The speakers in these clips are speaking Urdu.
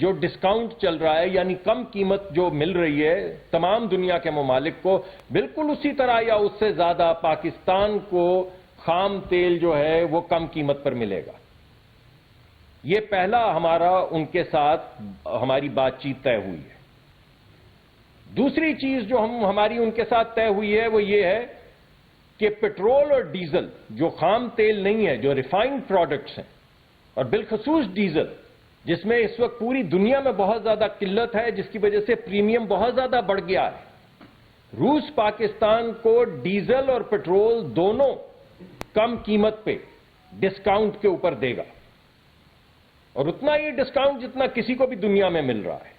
جو ڈسکاؤنٹ چل رہا ہے یعنی کم قیمت جو مل رہی ہے تمام دنیا کے ممالک کو، بالکل اسی طرح یا اس سے زیادہ پاکستان کو خام تیل جو ہے وہ کم قیمت پر ملے گا۔ یہ پہلا ہمارا ان کے ساتھ ہماری بات چیت طے ہوئی ہے۔ دوسری چیز جو ہماری ان کے ساتھ طے ہوئی ہے وہ یہ ہے کہ پیٹرول اور ڈیزل جو خام تیل نہیں ہے، جو ریفائنڈ پروڈکٹس ہیں، اور بالخصوص ڈیزل جس میں اس وقت پوری دنیا میں بہت زیادہ قلت ہے، جس کی وجہ سے پریمیم بہت زیادہ بڑھ گیا ہے، روس پاکستان کو ڈیزل اور پیٹرول دونوں کم قیمت پہ ڈسکاؤنٹ کے اوپر دے گا، اور اتنا ہی ڈسکاؤنٹ جتنا کسی کو بھی دنیا میں مل رہا ہے۔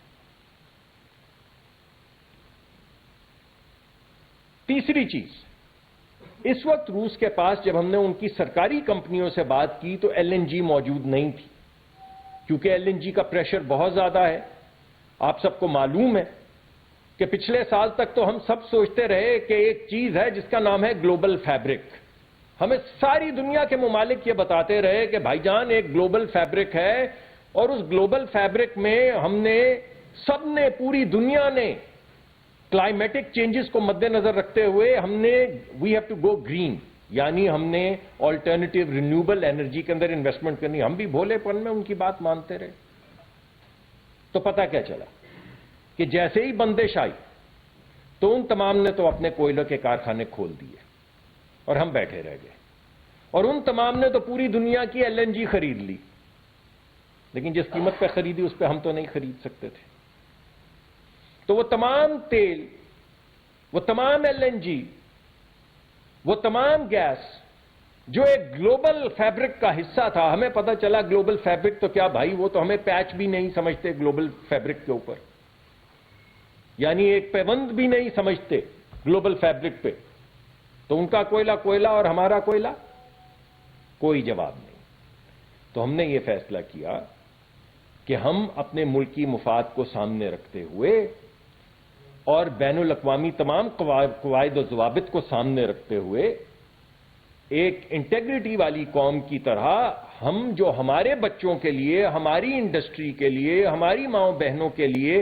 تیسری چیز، اس وقت روس کے پاس جب ہم نے ان کی سرکاری کمپنیوں سے بات کی تو ایل این جی موجود نہیں تھی، کیونکہ ایل این جی کا پریشر بہت زیادہ ہے۔ آپ سب کو معلوم ہے کہ پچھلے سال تک تو ہم سب سوچتے رہے کہ ایک چیز ہے جس کا نام ہے گلوبل فیبرک۔ ہمیں ساری دنیا کے ممالک یہ بتاتے رہے کہ بھائی جان ایک گلوبل فیبرک ہے، اور اس گلوبل فیبرک میں ہم نے سب نے، پوری دنیا نے کلائمیٹک چینجز کو مد نظر رکھتے ہوئے ہم نے we have to go green, یعنی ہم نے آلٹرنیٹیو رینیوبل انرجی کے اندر انویسٹمنٹ کرنی۔ ہم بھی بھولے پن میں ان کی بات مانتے رہے، تو پتہ کیا چلا کہ جیسے ہی بندش آئی تو ان تمام نے تو اپنے کوئلوں کے کارخانے کھول دیے اور ہم بیٹھے رہ گئے، اور ان تمام نے تو پوری دنیا کی ایل این جی خرید لی، لیکن جس قیمت پہ خریدی اس پہ ہم تو نہیں خرید سکتے تھے۔ تو وہ تمام تیل، وہ تمام ایل این جی، وہ تمام گیس جو ایک گلوبل فیبرک کا حصہ تھا، ہمیں پتہ چلا گلوبل فیبرک تو کیا بھائی، وہ تو ہمیں پیچ بھی نہیں سمجھتے گلوبل فیبرک کے اوپر، یعنی ایک پیوند بھی نہیں سمجھتے گلوبل فیبرک پہ۔ تو ان کا کوئلہ اور ہمارا کوئلہ، کوئی جواب نہیں۔ تو ہم نے یہ فیصلہ کیا کہ ہم اپنے ملکی مفاد کو سامنے رکھتے ہوئے اور بین الاقوامی تمام قواعد و ضوابط کو سامنے رکھتے ہوئے ایک انٹیگریٹی والی قوم کی طرح ہم جو ہمارے بچوں کے لیے، ہماری انڈسٹری کے لیے، ہماری ماؤں بہنوں کے لیے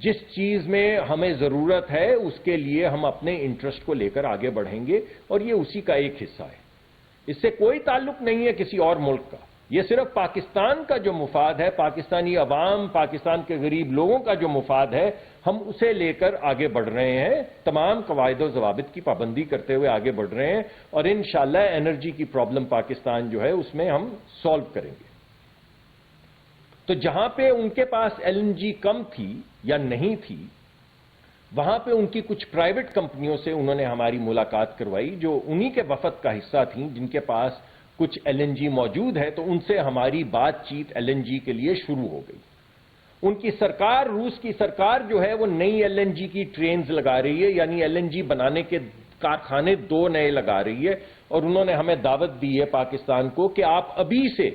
جس چیز میں ہمیں ضرورت ہے اس کے لیے ہم اپنے انٹرسٹ کو لے کر آگے بڑھیں گے، اور یہ اسی کا ایک حصہ ہے۔ اس سے کوئی تعلق نہیں ہے کسی اور ملک کا، یہ صرف پاکستان کا جو مفاد ہے، پاکستانی عوام، پاکستان کے غریب لوگوں کا جو مفاد ہے، ہم اسے لے کر آگے بڑھ رہے ہیں، تمام قواعد و ضوابط کی پابندی کرتے ہوئے آگے بڑھ رہے ہیں، اور انشاءاللہ انرجی کی پرابلم پاکستان جو ہے اس میں ہم سولو کریں گے۔ تو جہاں پہ ان کے پاس ایل این جی کم تھی یا نہیں تھی، وہاں پہ ان کی کچھ پرائیویٹ کمپنیوں سے انہوں نے ہماری ملاقات کروائی جو انہی کے وفد کا حصہ تھیں، جن کے پاس کچھ ایل این جی موجود ہے، تو ان سے ہماری بات چیت ایل این جی کے لیے شروع ہو گئی۔ ان کی سرکار، روس کی سرکار جو ہے وہ نئی ایل این جی کی ٹرینز لگا رہی ہے، یعنی ایل این جی بنانے کے کارخانے 2 نئے لگا رہی ہے، اور انہوں نے ہمیں دعوت دی ہے پاکستان کو کہ آپ ابھی سے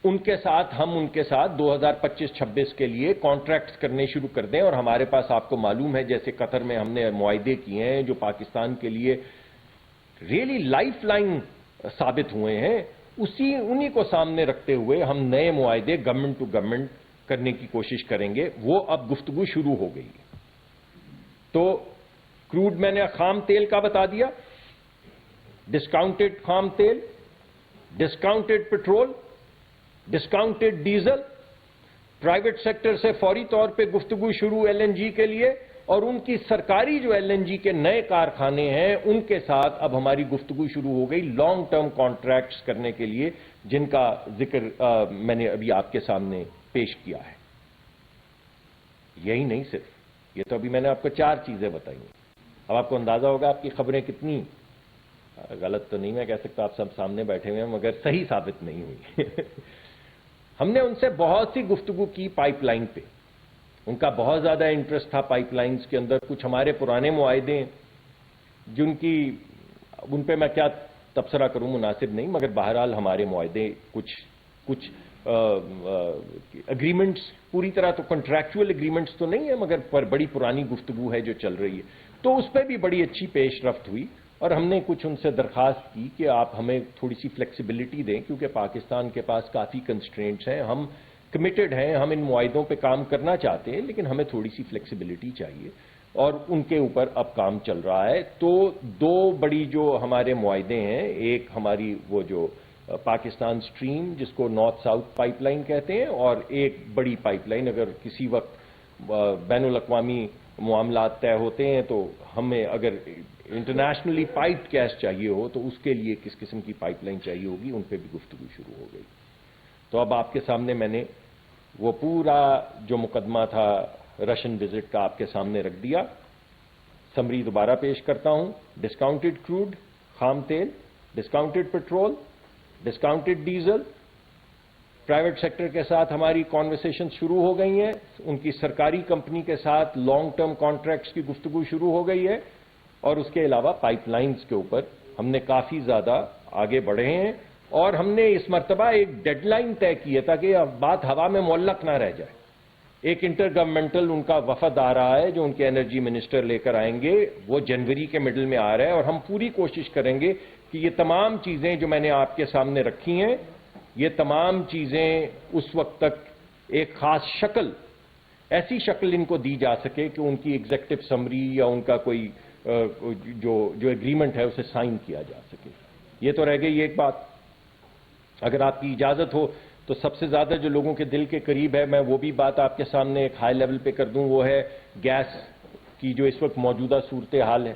ان کے ساتھ، ہم ان کے ساتھ 2025-26 کے لیے کانٹریکٹس کرنے شروع کر دیں، اور ہمارے پاس آپ کو معلوم ہے جیسے قطر میں ہم نے معاہدے کیے ہیں جو پاکستان کے لیے ریئلی لائف لائن ثابت ہوئے ہیں، انہی کو سامنے رکھتے ہوئے ہم نئے معاہدے گورنمنٹ ٹو گورنمنٹ کرنے کی کوشش کریں گے۔ وہ اب گفتگو شروع ہو گئی ہے۔ تو کروڈ میں نے خام تیل کا بتا دیا، ڈسکاؤنٹڈ خام تیل، discounted petrol, discounted diesel, private sector سے فوری طور پہ گفتگو شروع ایل این جی کے لیے، اور ان کی سرکاری جو ایل این جی کے نئے کارخانے ہیں ان کے ساتھ اب ہماری گفتگو شروع ہو گئی لانگ ٹرم کانٹریکٹس کرنے کے لیے، جن کا ذکر میں نے ابھی آپ کے سامنے پیش کیا ہے۔ یہی نہیں صرف، یہ تو ابھی میں نے آپ کو 4 چیزیں بتائی ہیں۔ اب آپ کو اندازہ ہوگا آپ کی خبریں کتنی غلط تو نہیں میں کہہ سکتا، آپ سب سامنے بیٹھے ہوئے ہیں، مگر صحیح ثابت نہیں ہوئی۔ ہم نے ان سے بہت سی گفتگو کی پائپ لائن پہ، ان کا بہت زیادہ انٹرسٹ تھا پائپ لائنز کے اندر۔ کچھ ہمارے پرانے معاہدے جن کی ان پہ میں کیا تبصرہ کروں مناسب نہیں، مگر بہرحال ہمارے معاہدے کچھ اگریمنٹس پوری طرح تو کنٹریکچول اگریمنٹس تو نہیں ہے، مگر پر بڑی پرانی گفتگو ہے جو چل رہی ہے، تو اس پہ بھی بڑی اچھی پیش رفت ہوئی، اور ہم نے کچھ ان سے درخواست کی کہ آپ ہمیں تھوڑی سی فلیکسیبلٹی دیں، کیونکہ پاکستان کے پاس کافی کنسٹرینٹس ہیں، ہم کمیٹڈ ہیں, ہم ان معاہدوں پہ کام کرنا چاہتے ہیں, لیکن ہمیں تھوڑی سی فلیکسیبلٹی چاہیے, اور ان کے اوپر اب کام چل رہا ہے. تو دو بڑی جو ہمارے معاہدے ہیں, ایک ہماری وہ جو پاکستان سٹریم جس کو نارتھ ساؤتھ پائپ لائن کہتے ہیں, اور ایک بڑی پائپ لائن اگر کسی وقت بین الاقوامی معاملات طے ہوتے ہیں تو ہمیں اگر انٹرنیشنلی پائپڈ گیس چاہیے ہو تو اس کے لیے کس قسم کی پائپ لائن چاہیے ہوگی, ان پہ بھی گفتگو شروع ہو گئی. تو اب آپ کے سامنے میں نے وہ پورا جو مقدمہ تھا رشین وزٹ کا آپ کے سامنے رکھ دیا. سمری دوبارہ پیش کرتا ہوں. ڈسکاؤنٹڈ کروڈ خام تیل, discounted petrol, discounted diesel, private sector کے ساتھ ہماری کانورسیشن شروع ہو گئی ہیں, ان کی سرکاری کمپنی کے ساتھ لانگ ٹرم کانٹریکٹس کی گفتگو شروع ہو گئی ہے, اور اس کے علاوہ پائپ لائنز کے اوپر ہم نے کافی زیادہ آگے بڑھے ہیں, اور ہم نے اس مرتبہ ایک ڈیڈ لائن طے کی ہے تاکہ بات ہوا میں معلق نہ رہ جائے. ایک انٹر گورنمنٹل ان کا وفد آ رہا ہے جو ان کے انرجی منسٹر لے کر آئیں گے, وہ جنوری کے مڈل میں آ رہا ہے, اور ہم پوری کوشش کریں گے کہ یہ تمام چیزیں جو میں نے آپ کے سامنے رکھی ہیں, یہ تمام چیزیں اس وقت تک ایک خاص شکل, ایسی شکل ان کو دی جا سکے کہ ان کی ایگزیکٹو سمری یا ان کا کوئی جو ایگریمنٹ ہے اسے سائن کیا جا سکے. یہ تو رہ گئی ایک بات. اگر آپ کی اجازت ہو تو سب سے زیادہ جو لوگوں کے دل کے قریب ہے میں وہ بھی بات آپ کے سامنے ایک ہائی لیول پہ کر دوں, وہ ہے گیس کی جو اس وقت موجودہ صورتحال ہے.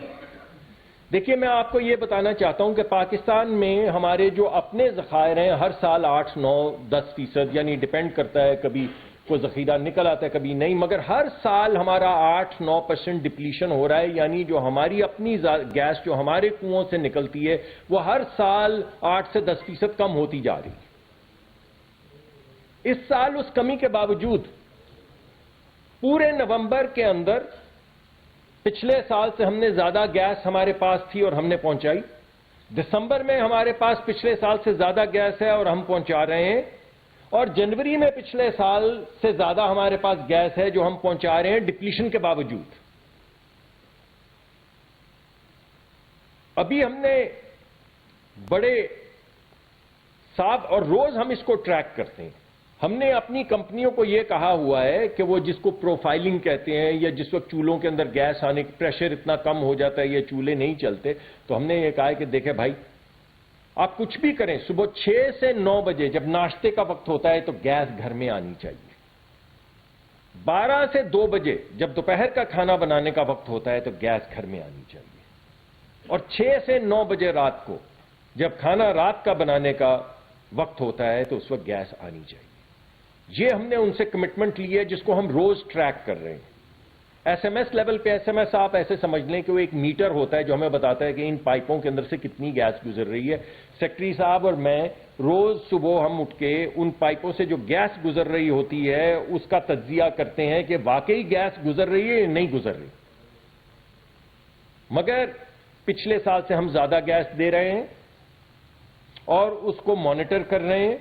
دیکھیے میں آپ کو یہ بتانا چاہتا ہوں کہ پاکستان میں ہمارے جو اپنے ذخائر ہیں ہر سال 8, 9, 10% یعنی ڈیپینڈ کرتا ہے, کبھی کوئی ذخیرہ نکل آتا ہے کبھی نہیں, مگر ہر سال ہمارا 8-9% ڈپلیشن ہو رہا ہے. یعنی جو ہماری اپنی گیس جو ہمارے کنوؤں سے نکلتی ہے وہ ہر سال 8 سے 10% کم ہوتی جا رہی ہے. اس سال اس کمی کے باوجود پورے نومبر کے اندر پچھلے سال سے ہم نے زیادہ گیس ہمارے پاس تھی اور ہم نے پہنچائی. دسمبر میں ہمارے پاس پچھلے سال سے زیادہ گیس ہے اور ہم پہنچا رہے ہیں, اور جنوری میں پچھلے سال سے زیادہ ہمارے پاس گیس ہے جو ہم پہنچا رہے ہیں ڈپلیشن کے باوجود. ابھی ہم نے بڑے صاحب, اور روز ہم اس کو ٹریک کرتے ہیں, ہم نے اپنی کمپنیوں کو یہ کہا ہوا ہے کہ وہ جس کو پروفائلنگ کہتے ہیں, یا جس وقت چولہوں کے اندر گیس آنے کی پریشر اتنا کم ہو جاتا ہے یا چولہے نہیں چلتے, تو ہم نے یہ کہا ہے کہ دیکھیں بھائی آپ کچھ بھی کریں, صبح 6 سے 9 بجے جب ناشتے کا وقت ہوتا ہے تو گیس گھر میں آنی چاہیے. 12 سے 2 بجے جب دوپہر کا کھانا بنانے کا وقت ہوتا ہے تو گیس گھر میں آنی چاہیے, اور 6 سے 9 بجے رات کو جب کھانا رات کا بنانے کا وقت ہوتا ہے تو اس وقت گیس آنی چاہیے. یہ ہم نے ان سے کمٹمنٹ لی ہے جس کو ہم روز ٹریک کر رہے ہیں. ایس ایم ایس لیول پہ, ایس ایم ایس آپ ایسے سمجھ لیں کہ وہ ایک میٹر ہوتا ہے جو ہمیں بتاتا ہے کہ ان پائپوں کے اندر سے کتنی گیس گزر رہی ہے. سیکٹری صاحب اور میں روز صبح ہم اٹھ کے ان پائپوں سے جو گیس گزر رہی ہوتی ہے اس کا تجزیہ کرتے ہیں کہ واقعی گیس گزر رہی ہے یا نہیں گزر رہی. مگر پچھلے سال سے ہم زیادہ گیس دے رہے ہیں اور اس کو مانیٹر کر رہے ہیں,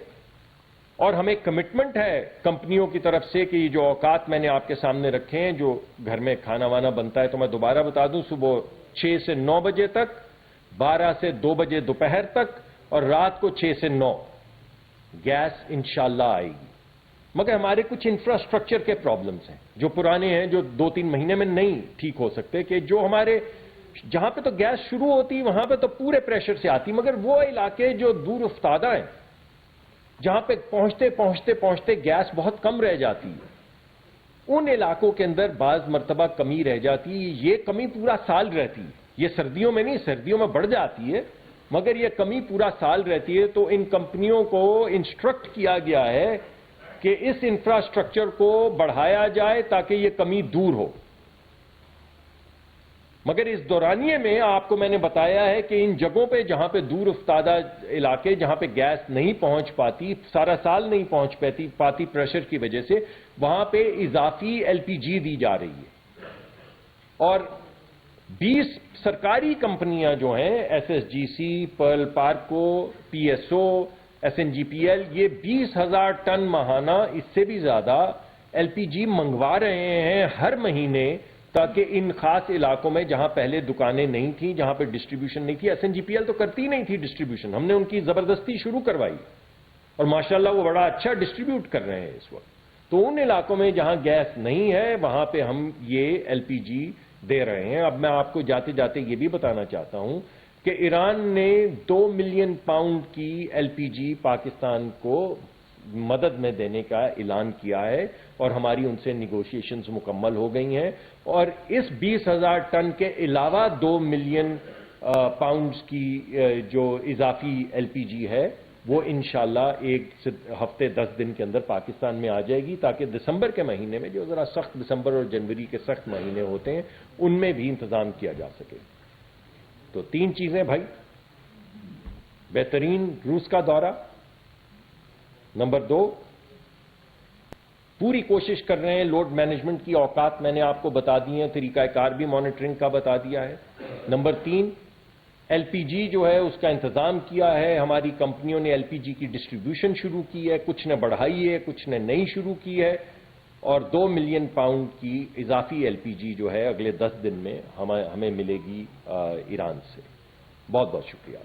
اور ہمیں کمٹمنٹ ہے کمپنیوں کی طرف سے کہ یہ جو اوقات میں نے آپ کے سامنے رکھے ہیں جو گھر میں کھانا وانا بنتا ہے, تو میں دوبارہ بتا دوں, صبح 6 سے 9 بجے تک, 12 سے 2 بجے دوپہر تک, اور رات کو 6 سے 9 گیس انشاءاللہ آئے گی. مگر ہمارے کچھ انفراسٹرکچر کے پرابلمز ہیں جو پرانے ہیں, جو 2-3 مہینے میں نہیں ٹھیک ہو سکتے, کہ جو ہمارے جہاں پہ تو گیس شروع ہوتی وہاں پہ تو پورے پریشر سے آتی, مگر وہ علاقے جو دور افتادہ ہیں جہاں پہ پہنچتے گیس بہت کم رہ جاتی ہے, ان علاقوں کے اندر بعض مرتبہ کمی رہ جاتی ہے. یہ کمی پورا سال رہتی ہے, یہ سردیوں میں نہیں, سردیوں میں بڑھ جاتی ہے, مگر یہ کمی پورا سال رہتی ہے. تو ان کمپنیوں کو انسٹرکٹ کیا گیا ہے کہ اس انفراسٹرکچر کو بڑھایا جائے تاکہ یہ کمی دور ہو. مگر اس دورانیے میں آپ کو میں نے بتایا ہے کہ ان جگہوں پہ جہاں پہ دور افتادہ علاقے جہاں پہ گیس نہیں پہنچ پاتی, سارا سال نہیں پہنچ پاتی پریشر کی وجہ سے, وہاں پہ اضافی ایل پی جی دی جا رہی ہے. اور 20 سرکاری کمپنیاں جو ہیں, S S G C, Pearl PARCO, P S O, S N G P L, یہ 20,000 ٹن ماہانہ اس سے بھی زیادہ ایل پی جی منگوا رہے ہیں ہر مہینے, تاکہ ان خاص علاقوں میں جہاں پہلے دکانیں نہیں تھیں, جہاں پہ ڈسٹریبیوشن نہیں تھی, S N G P L تو کرتی نہیں تھی ڈسٹریبیوشن, ہم نے ان کی زبردستی شروع کروائی, اور ماشاءاللہ وہ بڑا اچھا ڈسٹریبیوٹ کر رہے ہیں اس وقت. تو ان علاقوں میں جہاں گیس نہیں ہے وہاں پہ ہم یہ ایل پی جی دے رہے ہیں. اب میں آپ کو جاتے جاتے یہ بھی بتانا چاہتا ہوں کہ ایران نے 2 ملین پاؤنڈ کی ایل پی جی پاکستان کو مدد میں دینے کا اعلان کیا ہے اور ہماری ان سے نیگوشیشنز مکمل ہو گئی ہیں. اور اس 20,000 ٹن کے علاوہ 2 ملین پاؤنڈز کی جو اضافی ایل پی جی ہے وہ انشاءاللہ ایک ہفتے 10 دن کے اندر پاکستان میں آ جائے گی تاکہ دسمبر کے مہینے میں جو ذرا سخت دسمبر اور جنوری کے سخت مہینے ہوتے ہیں ان میں بھی انتظام کیا جا سکے. تو 3 چیزیں بھائی: بہترین روس کا دورہ، نمبر 2 پوری کوشش کر رہے ہیں لوڈ مینجمنٹ کی اوقات میں نے آپ کو بتا دی ہیں، طریقہ کار بھی مانیٹرنگ کا بتا دیا ہے. نمبر 3 ایل پی جی جو ہے اس کا انتظام کیا ہے، ہماری کمپنیوں نے ایل پی جی کی ڈسٹریبیوشن شروع کی ہے، کچھ نے بڑھائی ہے کچھ نے نہیں شروع کی ہے. اور 2 ملین پاؤنڈ کی اضافی ایل پی جی جو ہے اگلے 10 دن میں ہمیں ملے گی ایران سے. بہت بہت شکریہ.